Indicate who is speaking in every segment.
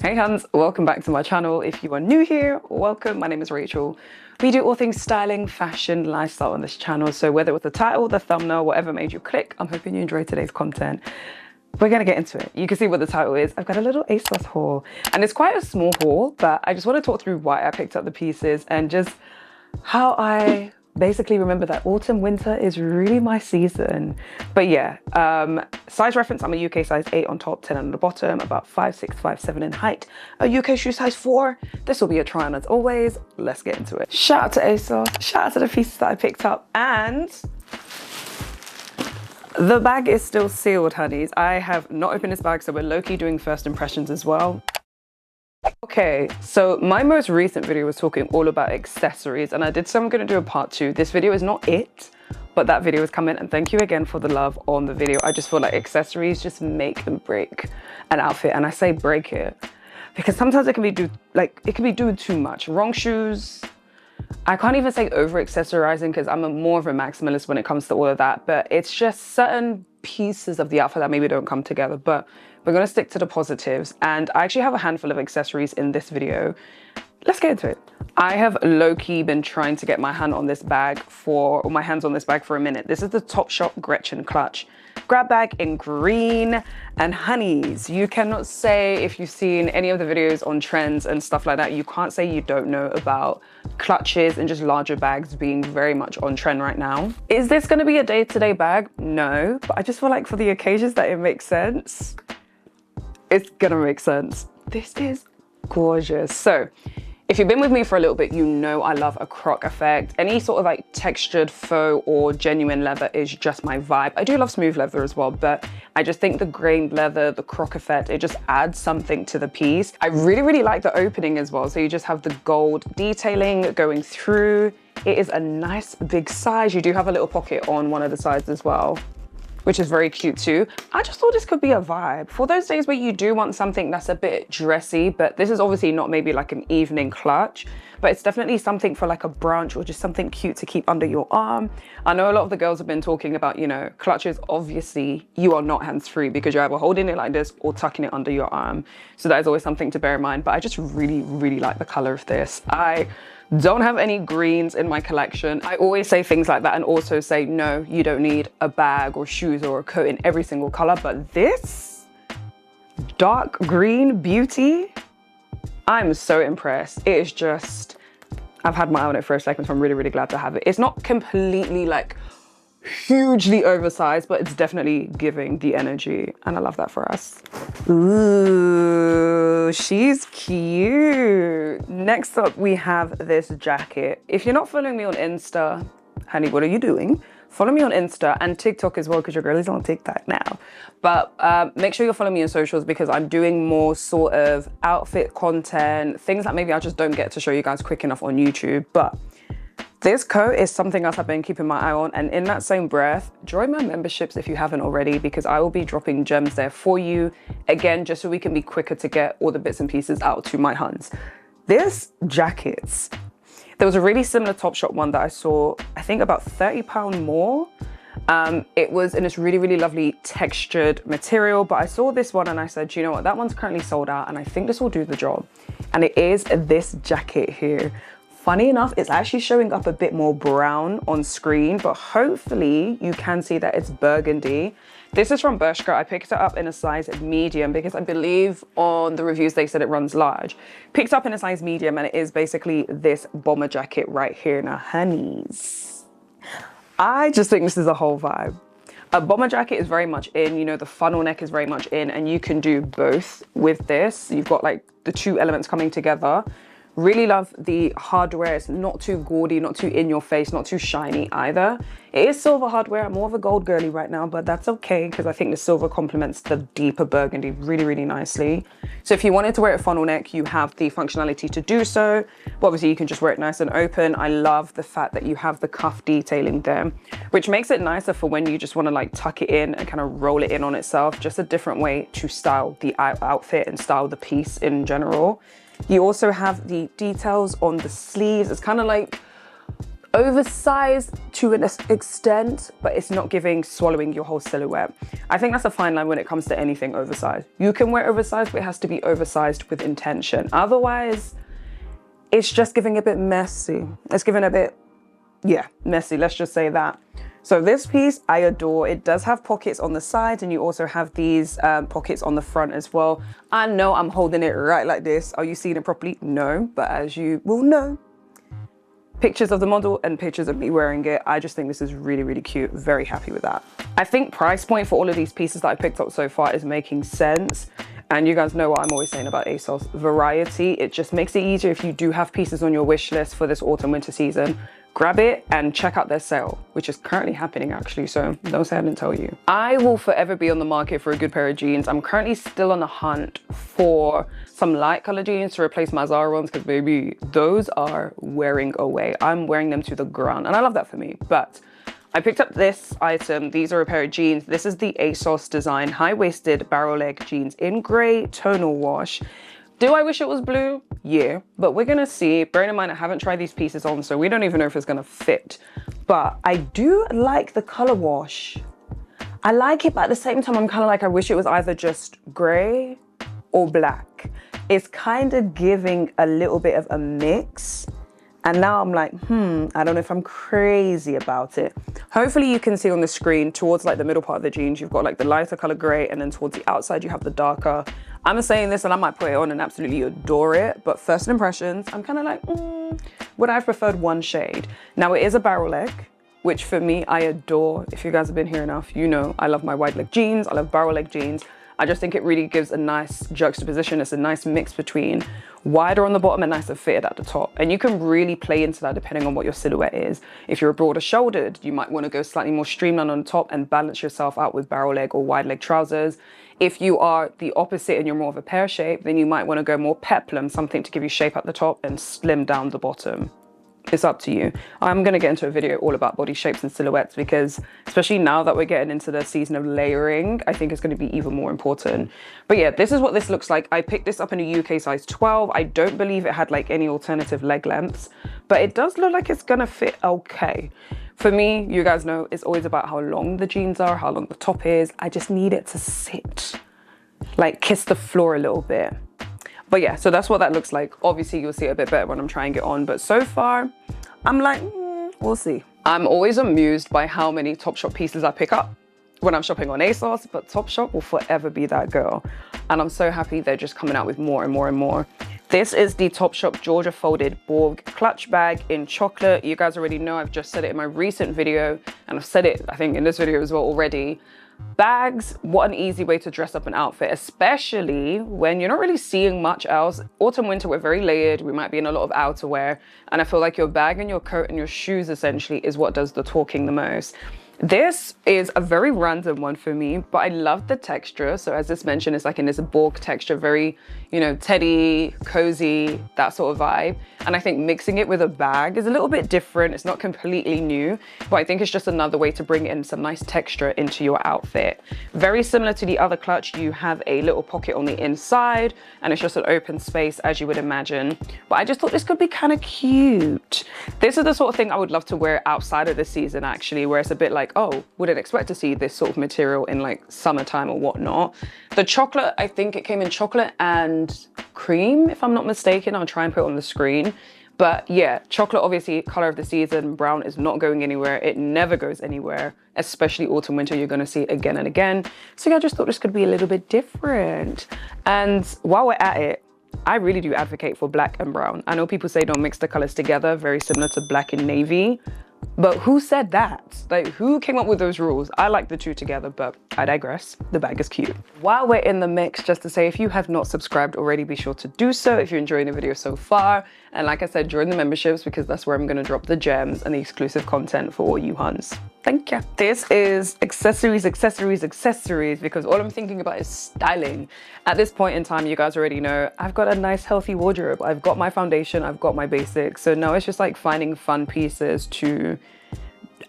Speaker 1: Hey Hans, welcome back to my channel. If you are new here, welcome. My name is Rachel. We do all things styling, fashion, lifestyle on this channel. So whether it was the title, the thumbnail, whatever made you click, I'm hoping you enjoyed today's content. We're gonna get into it. You can see what the title is. I've got a little ASOS haul, and it's quite a small haul, but I just want to talk through why I picked up the pieces and just how I basically remember that autumn winter is really my season. But yeah, size reference, I'm a UK size 8 on top, 10 on the bottom, about 5'6", 5'7" in height, a UK shoe size 4. This will be a try on as always. Let's get into it. Shout out to ASOS, shout out to the pieces that I picked up, and the bag is still sealed, honeys. I have not opened this bag, so we're low-key doing first impressions as well. Okay, so my most recent video was talking all about accessories, and I did say I'm going to do a part 2. This video is not it, but that video is coming, and thank you again for the love on the video. I just feel like accessories just make and break an outfit, and I say break it because sometimes it can be doing too much. Wrong shoes. I can't even say over accessorizing because I'm more of a maximalist when it comes to all of that, but it's just certain pieces of the outfit that maybe don't come together. But we're going to stick to the positives, and I actually have a handful of accessories in this video. Let's get into it. I have low-key been trying to get my hands on this bag for a minute. This is the Topshop Gretchen clutch grab bag in green, and honeys, you cannot say, if you've seen any of the videos on trends and stuff like that, you can't say you don't know about clutches and just larger bags being very much on trend right now. Is this going to be a day-to-day bag? No, but I just feel like for the occasions that it makes sense, it's gonna make sense. This is gorgeous. So if you've been with me for a little bit, you know I love a croc effect. Any sort of like textured faux or genuine leather is just my vibe. I do love smooth leather as well, but I just think the grained leather, the croc effect, it just adds something to the piece. I really, really like the opening as well. So you just have the gold detailing going through. It is a nice big size. You do have a little pocket on one of the sides as well, which is very cute too. I just thought this could be a vibe for those days where you do want something that's a bit dressy, but this is obviously not maybe like an evening clutch, but it's definitely something for like a brunch or just something cute to keep under your arm. I know a lot of the girls have been talking about, you know, clutches. Obviously you are not hands-free because you're either holding it like this or tucking it under your arm. So that is always something to bear in mind, but I just really, really like the color of this. I don't have any greens in my collection. I always say things like that and also say, no, you don't need a bag or shoes or a coat in every single color, but this dark green beauty, I'm so impressed. It is just, I've had my eye on it for a second, so I'm really, really glad to have it. It's not completely like hugely oversized, but it's definitely giving the energy, and I love that for us. Ooh, she's cute. Next up, we have this jacket. If you're not following me on Insta, honey, what are you doing? Follow me on Insta and TikTok as well, because your girl is on TikTok now. But make sure you're following me on socials because I'm doing more sort of outfit content, things that maybe I just don't get to show you guys quick enough on YouTube. But this coat is something else I've been keeping my eye on, and in that same breath, join my memberships if you haven't already, because I will be dropping gems there for you, again, just so we can be quicker to get all the bits and pieces out to my huns. This jacket, there was a really similar Topshop one that I saw, I think about £30 more. It was in this really, really lovely textured material, but I saw this one and I said, you know what, that one's currently sold out and I think this will do the job. And it is this jacket here. Funny enough, it's actually showing up a bit more brown on screen, but hopefully you can see that it's burgundy. This is from Bershka. I picked it up in a size medium because I believe on the reviews they said it runs large. Picked up in a size medium, and it is basically this bomber jacket right here. Now, honeys, I just think this is a whole vibe. A bomber jacket is very much in, you know, the funnel neck is very much in, and you can do both with this. You've got like the two elements coming together. Really love the hardware. It's not too gaudy, not too in your face, not too shiny either. It is silver hardware. I'm more of a gold girly right now, but that's okay because I think the silver complements the deeper burgundy really, really nicely. So if you wanted to wear it funnel neck, you have the functionality to do so. But obviously you can just wear it nice and open. I love the fact that you have the cuff detailing there, which makes it nicer for when you just want to like tuck it in and kind of roll it in on itself. Just a different way to style the outfit and style the piece in general. You also have the details on the sleeves. It's kind of like oversized to an extent, but it's not giving swallowing your whole silhouette. I think that's a fine line when it comes to anything oversized. You can wear oversized, but it has to be oversized with intention. Otherwise, it's just giving a bit messy. It's giving a bit, yeah, messy, let's just say that. So this piece I adore. It does have pockets on the sides, and you also have these pockets on the front as well. I know I'm holding it right like this. Are you seeing it properly? No, but as you will know, pictures of the model and pictures of me wearing it, I just think this is really, really cute. Very happy with that. I think price point for all of these pieces that I picked up so far is making sense. And you guys know what I'm always saying about ASOS, variety. It just makes it easier if you do have pieces on your wish list for this autumn winter season. Grab it and check out their sale, which is currently happening actually, so don't say I didn't tell you. I will forever be on the market for a good pair of jeans. I'm currently still on the hunt for some light color jeans to replace my Zara ones, because baby, those are wearing away. I'm wearing them to the ground, and I love that for me. But I picked up this item. These are a pair of jeans. This is the ASOS Design high-waisted barrel leg jeans in gray tonal wash. Do I wish it was blue? Yeah, but we're gonna see. Bearing in mind, I haven't tried these pieces on, so we don't even know if it's gonna fit. But I do like the color wash. I like it, but at the same time, I'm kind of like, I wish it was either just gray or black. It's kind of giving a little bit of a mix. And now I'm like, I don't know if I'm crazy about it. Hopefully you can see on the screen towards like the middle part of the jeans, you've got like the lighter color gray, and then towards the outside, you have the darker. I'm saying this and I might put it on and absolutely adore it, but first impressions, I'm kind of like, would I have preferred one shade? Now it is a barrel leg, which for me, I adore. If you guys have been here enough, you know, I love my wide leg jeans. I love barrel leg jeans. I just think it really gives a nice juxtaposition. It's a nice mix between wider on the bottom and nicer fitted at the top. And you can really play into that depending on what your silhouette is. If you're broader shouldered, you might want to go slightly more streamlined on the top and balance yourself out with barrel leg or wide leg trousers. If you are the opposite and you're more of a pear shape, then you might want to go more peplum, something to give you shape at the top and slim down the bottom. It's up to you. I'm going to get into a video all about body shapes and silhouettes, because especially now that we're getting into the season of layering, I think it's going to be even more important. But yeah, this is what this looks like. I picked this up in a UK size 12. I don't believe it had like any alternative leg lengths, but it does look like it's going to fit okay. For me, you guys know, it's always about how long the jeans are, how long the top is. I just need it to sit, like kiss the floor a little bit. But yeah, so that's what that looks like. Obviously, you'll see it a bit better when I'm trying it on. But so far, I'm like, we'll see. I'm always amused by how many Topshop pieces I pick up when I'm shopping on ASOS, but Topshop will forever be that girl. And I'm so happy they're just coming out with more and more and more. This is the Topshop Georgia folded Borg clutch bag in chocolate. You guys already know, I've just said it in my recent video, and I've said it, I think, in this video as well already. Bags, what an easy way to dress up an outfit, especially when you're not really seeing much else. Autumn, winter, we're very layered. We might be in a lot of outerwear. And I feel like your bag and your coat and your shoes essentially is what does the talking the most. This is a very random one for me, but I love the texture. So as this mentioned, it's like in this Borg texture, very, you know, teddy, cozy, that sort of vibe. And I think mixing it with a bag is a little bit different. It's not completely new, but I think it's just another way to bring in some nice texture into your outfit. Very similar to the other clutch, you have a little pocket on the inside, and it's just an open space as you would imagine. But I just thought this could be kind of cute. This is the sort of thing I would love to wear outside of the season actually, where it's a bit like, oh, wouldn't expect to see this sort of material in like summertime or whatnot. The chocolate, I think it came in chocolate and cream, if I'm not mistaken. I'll try and put it on the screen. But yeah, chocolate, obviously color of the season. Brown is not going anywhere. It never goes anywhere, especially autumn, winter. You're going to see it again and again. So yeah, I just thought this could be a little bit different. And while we're at it, I really do advocate for black and brown. I know people say don't mix the colors together, very similar to black and navy. But who said that? Like, who came up with those rules? I like the two together, but I digress. The bag is cute. While we're in the mix, just to say, if you have not subscribed already, be sure to do so if you're enjoying the video so far. And like I said, join the memberships, because that's where I'm going to drop the gems and the exclusive content for all you huns. Thank you. This is accessories, accessories, accessories, because all I'm thinking about is styling. At this point in time, you guys already know, I've got a nice healthy wardrobe. I've got my foundation, I've got my basics. So now it's just like finding fun pieces to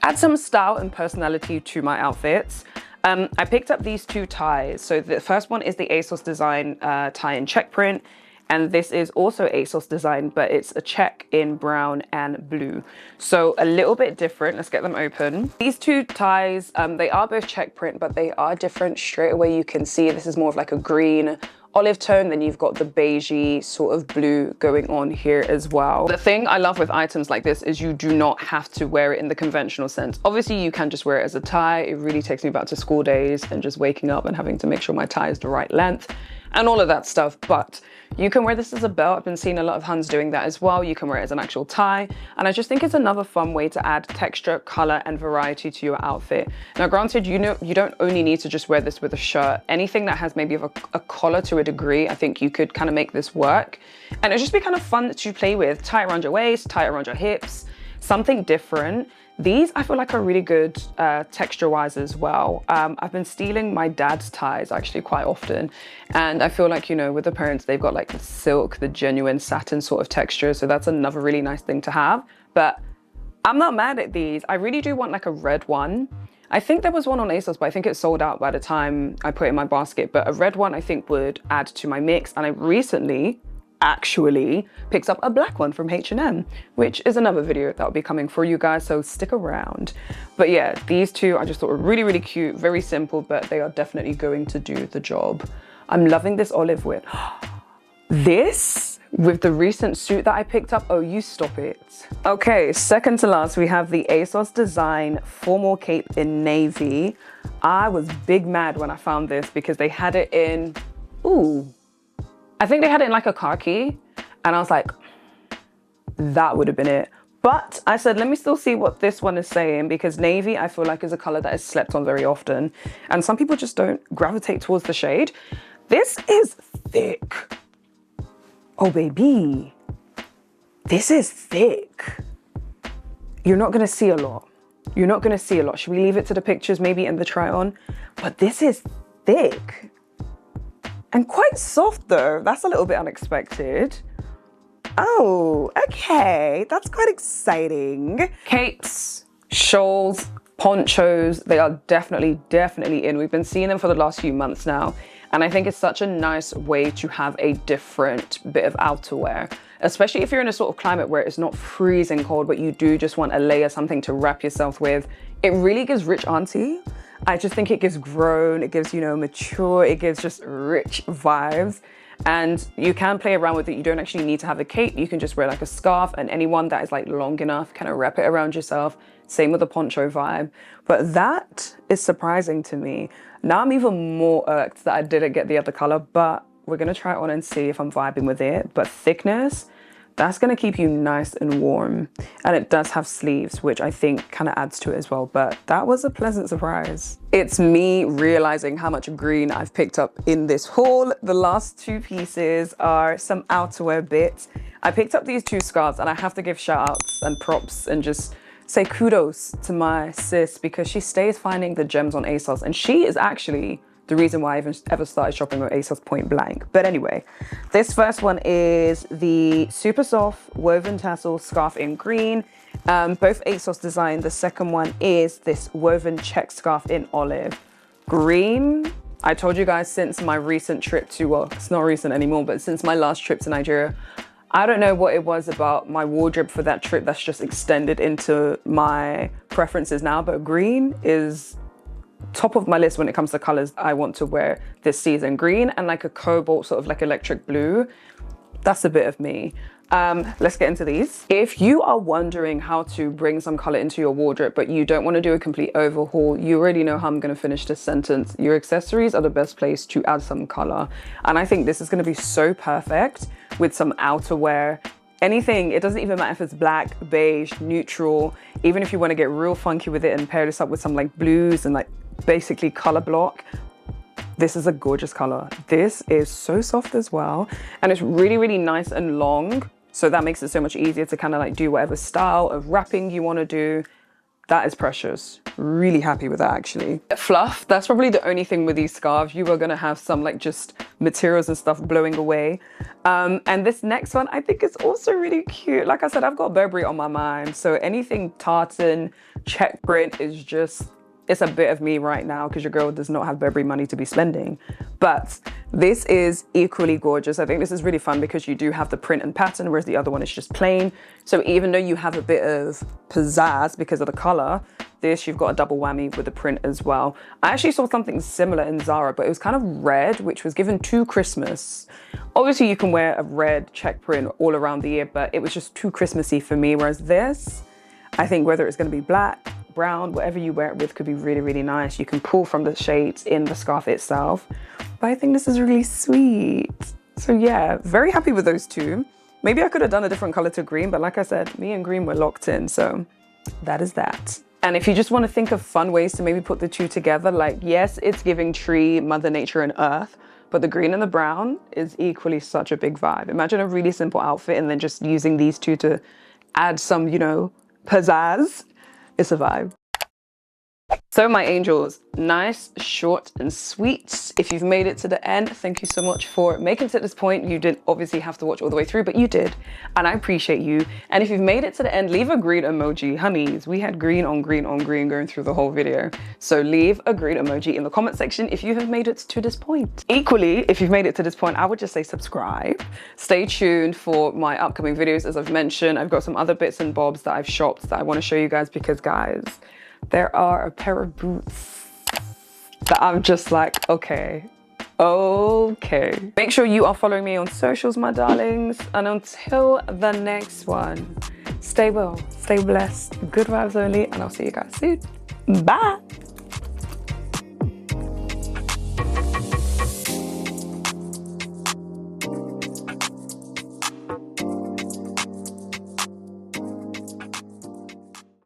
Speaker 1: add some style and personality to my outfits. I picked up these two ties. So the first one is the ASOS Design tie in check print. And this is also ASOS Design, but it's a check in brown and blue. So a little bit different. Let's get them open. These two ties, they are both check print, but they are different. Straight away you can see this is more of like a green olive tone, then you've got the beigey sort of blue going on here as well. The thing I love with items like this is you do not have to wear it in the conventional sense. Obviously you can just wear it as a tie. It really takes me back to school days and just waking up and having to make sure my tie is the right length and all of that stuff. But you can wear this as a belt. I've been seeing a lot of Huns doing that as well. You can wear it as an actual tie. And I just think it's another fun way to add texture, color, and variety to your outfit. Now, granted, you don't only need to just wear this with a shirt. Anything that has maybe a collar to a degree, I think you could kind of make this work. And it'd just be kind of fun to play with. Tie it around your waist, tie it around your hips, something different. These I feel like are really good texture-wise as well. I've been stealing my dad's ties actually quite often. And I feel like, you know, with the parents, they've got like the silk, the genuine satin sort of texture. So that's another really nice thing to have. But I'm not mad at these. I really do want like a red one. I think there was one on ASOS, but I think it sold out by the time I put it in my basket. But a red one I think would add to my mix. And I recently actually picked up a black one from H&M, which is another video that will be coming for you guys, so stick around. But yeah, these two I just thought were really, really cute, very simple, but they are definitely going to do the job. I'm loving this olive with this with the recent suit that I picked up. Oh, you stop it. Okay, second to last, we have the ASOS Design formal cape in navy. I was big mad when I found this because they had it in, I think they had it in like a khaki, and I was like, that would have been it. But I said, let me still see what this one is saying, because navy, I feel like is a color that is slept on very often. And some people just don't gravitate towards the shade. This is thick. Oh, baby. This is thick. You're not gonna see a lot. You're not gonna see a lot. Should we leave it to the pictures maybe in the try on? But this is thick. And quite soft though, that's a little bit unexpected. Oh, okay, that's quite exciting. Capes, shawls, ponchos, they are definitely in. We've been seeing them for the last few months now. And I think it's such a nice way to have a different bit of outerwear, especially if you're in a sort of climate where it's not freezing cold, but you do just want a layer, something to wrap yourself with. It really gives rich auntie. I just think it gives grown, it gives, you know, mature, it gives just rich vibes. And you can play around with it. You don't actually need to have a cape. You can just wear like a scarf, and anyone that is like long enough, kind of wrap it around yourself. Same with the poncho vibe. But that is surprising to me. Now I'm even more irked that I didn't get the other color, but we're gonna try it on and see if I'm vibing with it. But thickness, that's gonna keep you nice and warm. And it does have sleeves, which I think kind of adds to it as well. But that was a pleasant surprise. It's me realizing how much green I've picked up in this haul. The last two pieces are some outerwear bits. I picked up these two scarves, and I have to give shout outs and props and just say kudos to my sis, because she stays finding the gems on ASOS, and she is actually the reason why I even ever started shopping on ASOS point blank. But anyway, this first one is the super soft woven tassel scarf in green, both ASOS Design. The second one is this woven check scarf in olive. Green, I told you guys since my recent trip to, well, it's not recent anymore, but since my last trip to Nigeria, I don't know what it was about my wardrobe for that trip that's just extended into my preferences now, but green is top of my list when it comes to colors I want to wear this season. Green and like a cobalt, sort of like electric blue. That's a bit of me. Let's get into these. If you are wondering how to bring some color into your wardrobe, but you don't want to do a complete overhaul, you already know how I'm going to finish this sentence. Your accessories are the best place to add some color. And I think this is going to be so perfect with some outerwear. Anything, it doesn't even matter if it's black, beige, neutral, even if you want to get real funky with it and pair this up with some like blues and like basically color block. This is a gorgeous color. This is so soft as well. And it's really, really nice and long. So that makes it so much easier to kind of like do whatever style of wrapping you want to do. That is precious. Really happy with that actually. Fluff, that's probably the only thing with these scarves. You are gonna have some like just materials and stuff blowing away. And this next one I think is also really cute. Like I said, I've got Burberry on my mind. So anything tartan, check print is just, it's a bit of me right now because your girl does not have Burberry money to be spending. But this is equally gorgeous. I think this is really fun because you do have the print and pattern, whereas the other one is just plain. So even though you have a bit of pizzazz because of the color, this you've got a double whammy with the print as well. I actually saw something similar in Zara, but it was kind of red, which was given to Christmas. Obviously you can wear a red check print all around the year, but it was just too Christmassy for me. Whereas this, I think whether it's going to be black, brown, whatever you wear it with could be really, really nice. You can pull from the shades in the scarf itself. But I think this is really sweet. So yeah, very happy with those two. Maybe I could have done a different color to green, but like I said, me and green were locked in. So that is that. And if you just want to think of fun ways to maybe put the two together, like yes, it's giving tree, Mother Nature and earth, but the green and the brown is equally such a big vibe. Imagine a really simple outfit and then just using these two to add some, you know, pizzazz. It's a vibe. So my angels, nice, short and sweet. If you've made it to the end, thank you so much for making it to this point. You didn't obviously have to watch all the way through, but you did, and I appreciate you. And if you've made it to the end, leave a green emoji. Honeys, we had green on green on green going through the whole video. So leave a green emoji in the comment section if you have made it to this point. Equally, if you've made it to this point, I would just say subscribe. Stay tuned for my upcoming videos. As I've mentioned, I've got some other bits and bobs that I've shopped that I want to show you guys because guys, there are a pair of boots that I'm just like, okay. Make sure you are following me on socials, my darlings. And until the next one, stay well, stay blessed, good vibes only, and I'll see you guys soon. Bye.